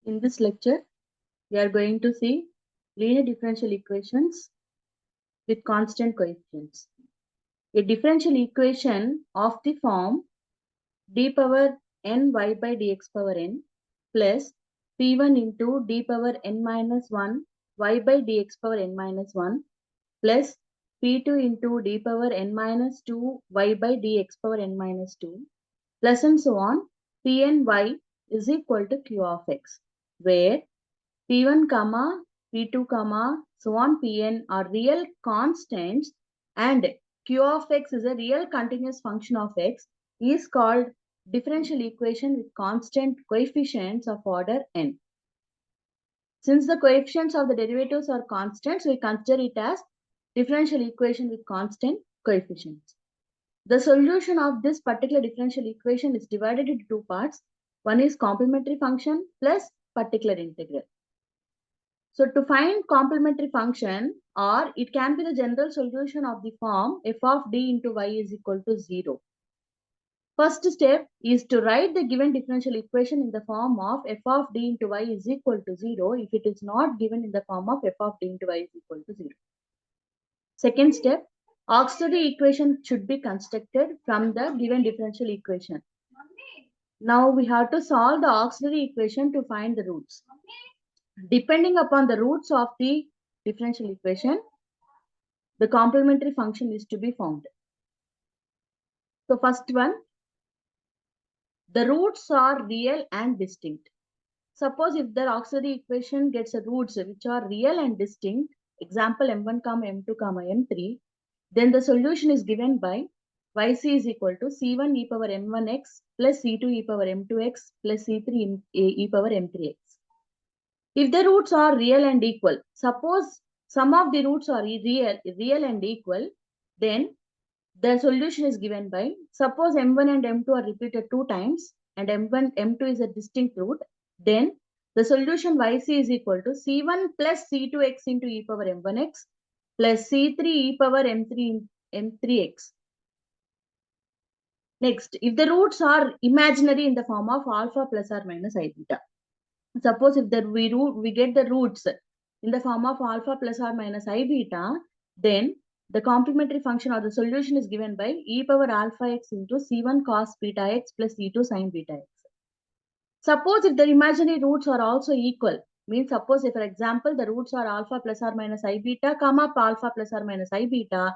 In this lecture, we are going to see linear differential equations with constant coefficients. A differential equation of the form d power n y by dx power n plus p1 into d power n minus 1 y by dx power n minus 1 plus p2 into d power n minus 2 y by dx power n minus 2 plus and so on pn y is equal to q of x, where P1, P2, so on Pn are real constants and Q of x is a real continuous function of x is called differential equation with constant coefficients of order n. Since the coefficients of the derivatives are constants, we consider it as differential equation with constant coefficients. The solution of this particular differential equation is divided into two parts. One is complementary function plus particular integral. So to find complementary function, or it can be the general solution of the form f of d into y is equal to 0. First step is to write the given differential equation in the form of f of d into y is equal to 0 if it is not given in the form of f of d into y is equal to 0. Second step, auxiliary equation should be constructed from the given differential equation. Now we have to solve the auxiliary equation to find the roots. Depending upon the roots of the differential equation, the complementary function is to be found. So first one, the roots are real and distinct. Suppose if the auxiliary equation gets a roots which are real and distinct, example m1, m2, m3, then the solution is given by yc is equal to c1 e power m1x plus c2 e power m2x plus c3 e power m3x. If the roots are real and equal, suppose some of the roots are real and equal, then the solution is given by, suppose m1 and m2 are repeated 2 times and m1, m2 is a distinct root, then the solution yc is equal to c1 plus c2x into e power m1x plus c3 e power m3x. Next, if the roots are imaginary in the form of alpha plus or minus I beta. Suppose if we get the roots in the form of alpha plus or minus I beta, then the complementary function or the solution is given by e power alpha x into c1 cos beta x plus c2 sin beta x. Suppose if the imaginary roots are also equal, means suppose if for example the roots are alpha plus or minus I beta, comma alpha plus or minus I beta,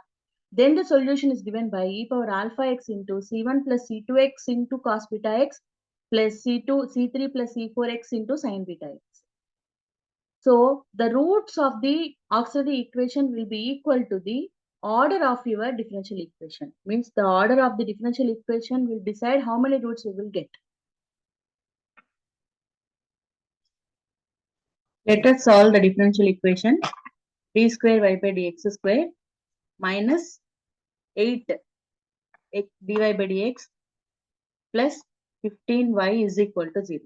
then the solution is given by e power alpha x into c1 plus c2x into cos beta x plus c3 plus c4x into sin beta x. So the roots of the auxiliary equation will be equal to the order of your differential equation. Means the order of the differential equation will decide how many roots you will get. Let us solve the differential equation d square y by dx square minus 8 dy by dx plus 15y is equal to 0.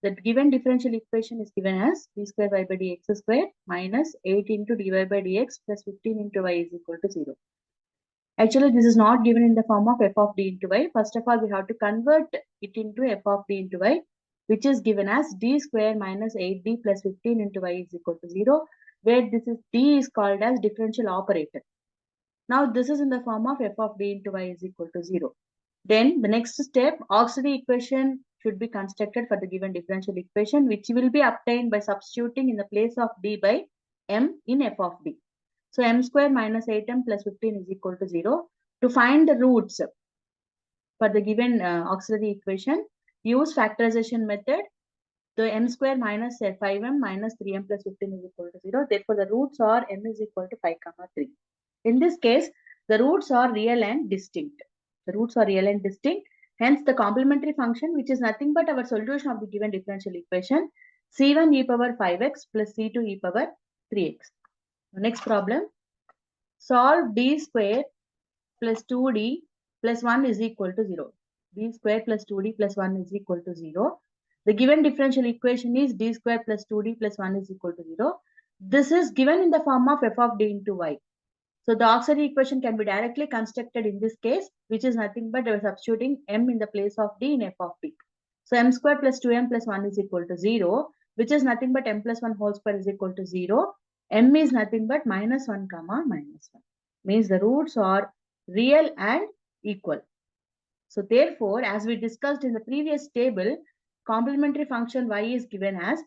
The given differential equation is given as d square y by dx square minus 8 into dy by dx plus 15 into y is equal to 0. Actually, this is not given in the form of f of d into y. First of all, we have to convert it into f of d into y, which is given as d square minus 8d plus 15 into y is equal to 0, where this is d is called as differential operator. Now, this is in the form of f of d into y is equal to 0. Then the next step, auxiliary equation should be constructed for the given differential equation, which will be obtained by substituting in the place of d by m in f of d. So m square minus 8m plus 15 is equal to 0. To find the roots for the given auxiliary equation, use factorization method. The m square minus 5m minus 3m plus 15 is equal to 0. Therefore, the roots are m is equal to 5, 3. In this case, the roots are real and distinct. The roots are real and distinct. Hence, the complementary function, which is nothing but our solution of the given differential equation, c1 e power 5x plus c2 e power 3x. Next problem, solve d square plus 2d plus 1 is equal to 0. d square plus 2d plus 1 is equal to 0. The given differential equation is d square plus 2d plus 1 is equal to 0. This is given in the form of f of d into y. So the auxiliary equation can be directly constructed in this case, which is nothing but substituting m in the place of d in f of d. So m square plus 2m plus 1 is equal to 0, which is nothing but m plus 1 whole square is equal to 0. M is nothing but minus 1 comma minus 1. Means the roots are real and equal. So therefore, as we discussed in the previous table, complementary function y is given as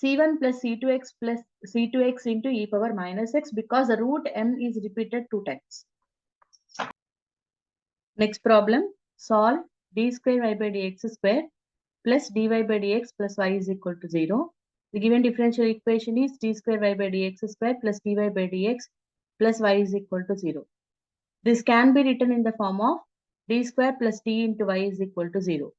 c1 plus c2x plus c2x into e power minus x, because the root m is repeated 2 times. Next problem, solve d square y by dx square plus dy by dx plus y is equal to 0. The given differential equation is d square y by dx square plus dy by dx plus y is equal to 0. This can be written in the form of d square plus d into y is equal to 0.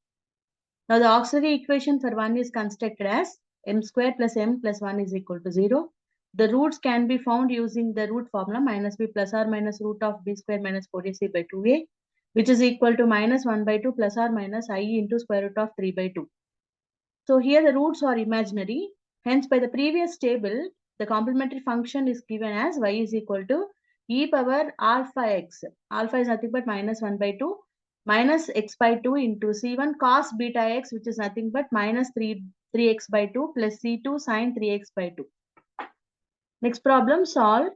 Now the auxiliary equation for 1 is constructed as m square plus m plus 1 is equal to 0. The roots can be found using the root formula minus b plus or minus root of b square minus 4ac by 2a, which is equal to minus 1 by 2 plus or minus I into square root of 3 by 2. So here the roots are imaginary. Hence, by the previous table, the complementary function is given as y is equal to e power alpha x. Alpha is nothing but minus 1 by 2 minus x by 2 into c1 cos beta x, which is nothing but minus 3x by 2 plus c2 sin 3x by 2. Next problem, solve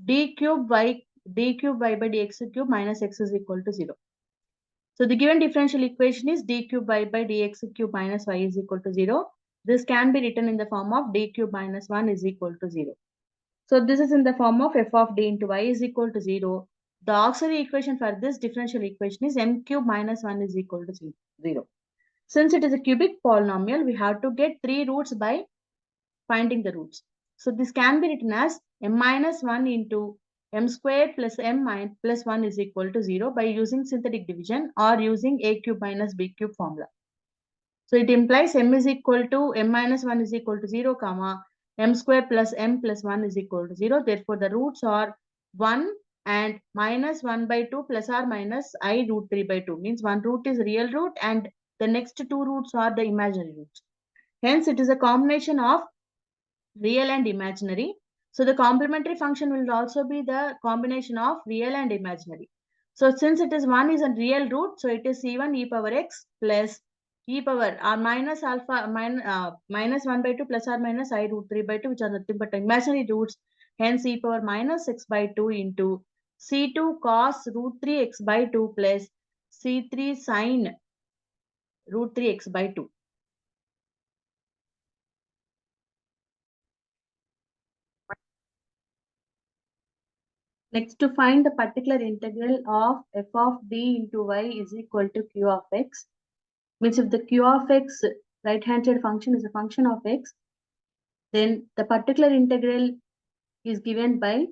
d cube y by dx cube minus x is equal to 0. So the given differential equation is d cube y by dx cube minus y is equal to 0. This can be written in the form of d cube minus 1 is equal to 0. So this is in the form of f of d into y is equal to 0. The auxiliary equation for this differential equation is m cube minus 1 is equal to 0. Since it is a cubic polynomial, we have to get 3 roots by finding the roots. So this can be written as m minus 1 into m square plus m plus 1 is equal to 0 by using synthetic division or using a cube minus b cube formula. So it implies m is equal to m minus 1 is equal to 0, comma, m square plus m plus 1 is equal to 0. Therefore, the roots are 1 and minus 1 by 2 plus or minus I root 3 by 2. Means one root is real root and the next 2 roots are the imaginary roots. Hence, it is a combination of real and imaginary. So the complementary function will also be the combination of real and imaginary. So since it is 1 is a real root, so it is c1 e power x plus e power minus alpha minus 1 by 2 plus or minus I root 3 by 2, which are nothing but imaginary roots. Hence e power minus x by 2 into c2 cos root 3x by 2 plus c3 sin root 3x by 2. Next, to find the particular integral of f of d into y is equal to q of x. Means if the q of x right-hand side function is a function of x, then the particular integral is given by,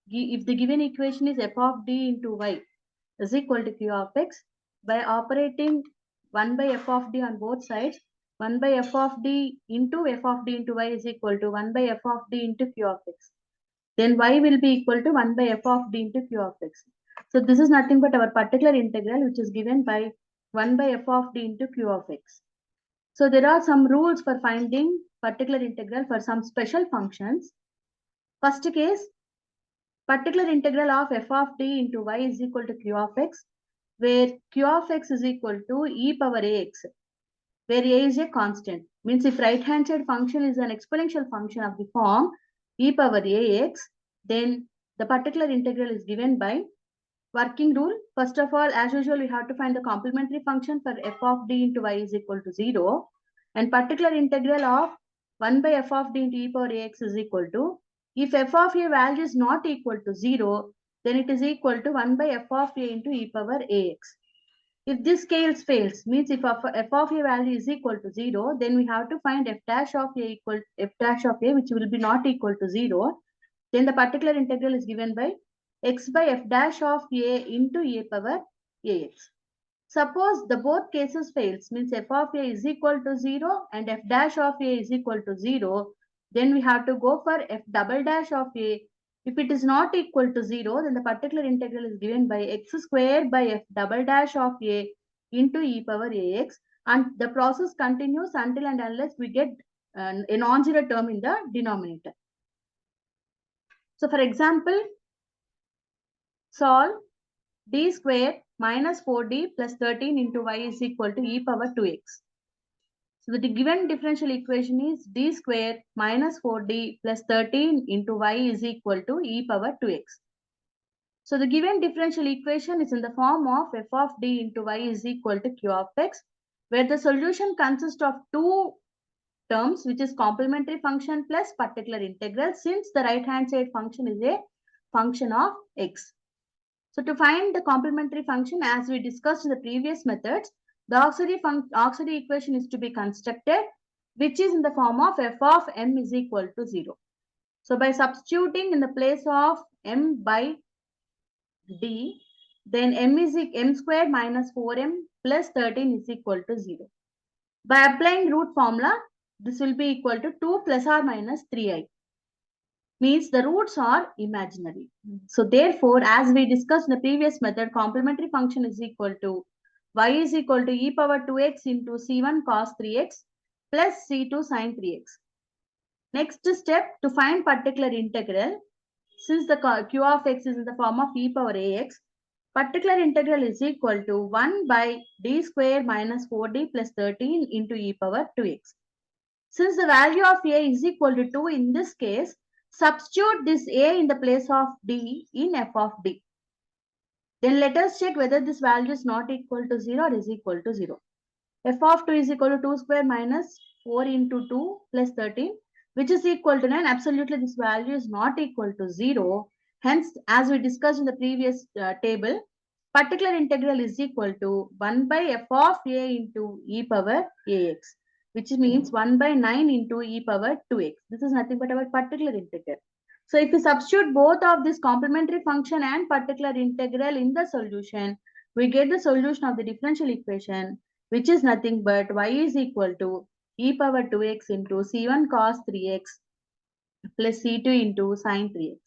if the given equation is f of d into y is equal to q of x, by operating 1 by f of d on both sides, 1 by f of d into y is equal to 1 by f of d into q of x. Then y will be equal to 1 by f of d into q of x. So this is nothing but our particular integral, which is given by 1 by f of d into q of x. So there are some rules for finding particular integral for some special functions. First case, particular integral of f of d into y is equal to q of x, where q of x is equal to e power ax, where a is a constant. Means if right-hand side function is an exponential function of the form e power ax, then the particular integral is given by working rule. First of all, as usual, we have to find the complementary function for f of d into y is equal to 0. And particular integral of 1 by f of d into e power ax is equal to, if f of a value is not equal to 0, then it is equal to 1 by f of a into e power ax. If this scales fails, means if f of a value is equal to 0, then we have to find f dash of a equal f dash of a, which will be not equal to 0. Then the particular integral is given by x by f dash of a into a power ax. Suppose the both cases fails, means f of a is equal to 0 and f dash of a is equal to 0, then we have to go for f double dash of a. If it is not equal to 0, then the particular integral is given by x square by f double dash of a into e power ax, and the process continues until and unless we get a non-zero term in the denominator. So for example, solve d square minus 4d plus 13 into y is equal to e power 2x. So the given differential equation is d square minus 4d plus 13 into y is equal to e power 2x. So the given differential equation is in the form of f of d into y is equal to q of x, where the solution consists of two terms, which is complementary function plus particular integral, since the right hand side function is a function of x. So to find the complementary function, as we discussed in the previous methods, the auxiliary equation is to be constructed, which is in the form of f of m is equal to 0. So by substituting in the place of m by d, then m squared minus 4m plus 13 is equal to 0. By applying root formula, this will be equal to 2 plus or minus 3i. Means the roots are imaginary. So therefore, as we discussed in the previous method, complementary function is equal to y is equal to e power 2x into c1 cos 3x plus c2 sin 3x. Next step, to find particular integral, since the q of x is in the form of e power ax, particular integral is equal to 1 by d square minus 4d plus 13 into e power 2x. Since the value of a is equal to 2 in this case, substitute this a in the place of d in f of d. Then let us check whether this value is not equal to 0 or is equal to 0. F of 2 is equal to 2 square minus 4 into 2 plus 13, which is equal to 9. Absolutely, this value is not equal to 0. Hence, as we discussed in the previous table, particular integral is equal to 1 by f of a into e power ax, which means 1 by 9 into e power 2x. This is nothing but our particular integral. So if we substitute both of this complementary function and particular integral in the solution, we get the solution of the differential equation, which is nothing but y is equal to e power 2x into c1 cos 3x plus c2 into sin 3x.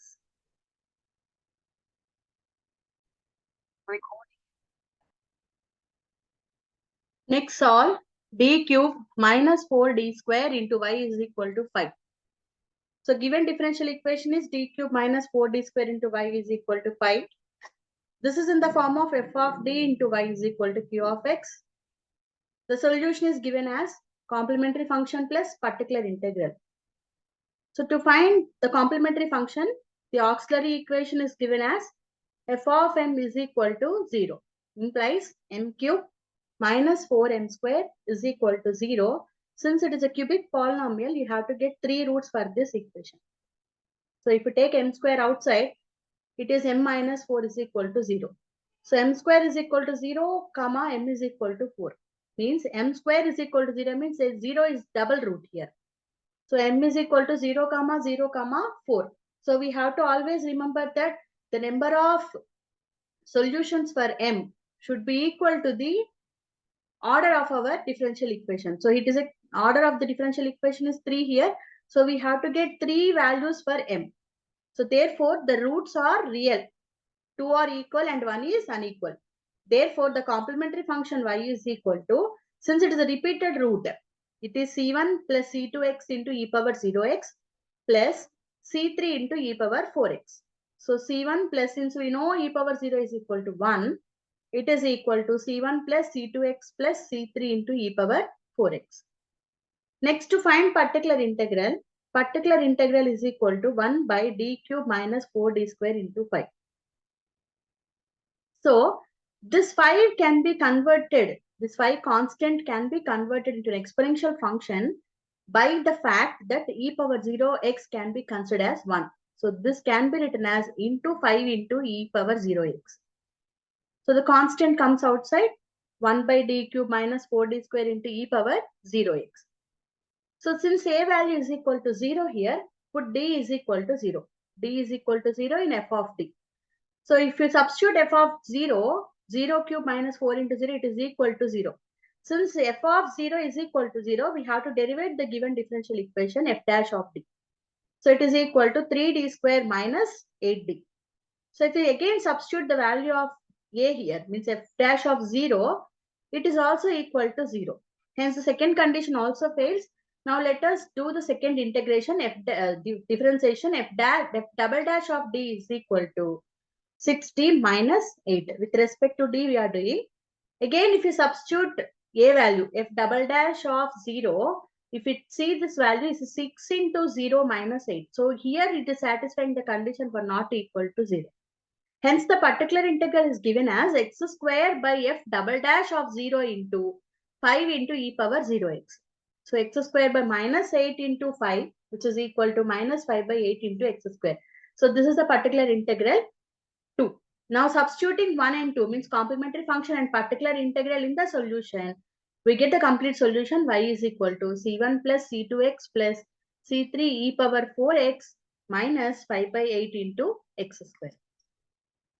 Next solve d cube minus 4d square into y is equal to 5. So given differential equation is d cube minus 4d square into y is equal to 5. This is in the form of f of d into y is equal to q of x. The solution is given as complementary function plus particular integral. So to find the complementary function, the auxiliary equation is given as f of m is equal to 0. Implies m cube minus 4m square is equal to 0. Since it is a cubic polynomial, you have to get 3 roots for this equation. So if you take m square outside, it is m minus 4 is equal to 0. So m square is equal to 0, comma m is equal to 4. Means m square is equal to 0 means 0 is double root here. So m is equal to 0, comma 0, comma 4. So we have to always remember that the number of solutions for m should be equal to the order of our differential equation. So it is a order of the differential equation is 3 here. So we have to get 3 values for m. So therefore the roots are real. 2 are equal and 1 is unequal. Therefore the complementary function y is equal to, since it is a repeated root, it is c1 plus c2x into e power 0x plus c3 into e power 4x. So c1 plus, since we know e power 0 is equal to 1, it is equal to c1 plus c2x plus c3 into e power 4x. Next, to find particular integral is equal to 1 by d cube minus 4d square into 5. So this 5 can be converted, this 5 constant can be converted into an exponential function by the fact that e power 0x can be considered as 1. So this can be written as into 5 into e power 0x. So the constant comes outside, 1 by d cube minus 4d square into e power 0x. So since a value is equal to 0 here, put d is equal to 0. D is equal to 0 in f of d. So if you substitute f of 0, 0 cube minus 4 into 0, it is equal to 0. Since f of 0 is equal to 0, we have to derivate the given differential equation f dash of d. So it is equal to 3d square minus 8d. So if we again substitute the value of a here, means f dash of 0, it is also equal to 0. Hence the second condition also fails. Now let us do the second integration, differentiation f double dash of d is equal to 6d minus 8. With respect to d, we are doing. Again, if you substitute a value, f double dash of 0, if it see this value is 6 into 0 minus 8. So here it is satisfying the condition for not equal to 0. Hence the particular integral is given as x square by f double dash of 0 into 5 into e power 0x. So x square by minus 8 into 5, which is equal to minus 5 by 8 into x square. So this is the particular integral 2. Now substituting 1 and 2 means complementary function and particular integral in the solution. We get the complete solution. Y is equal to c1 plus c2x plus c3 e power 4x minus 5 by 8 into x square.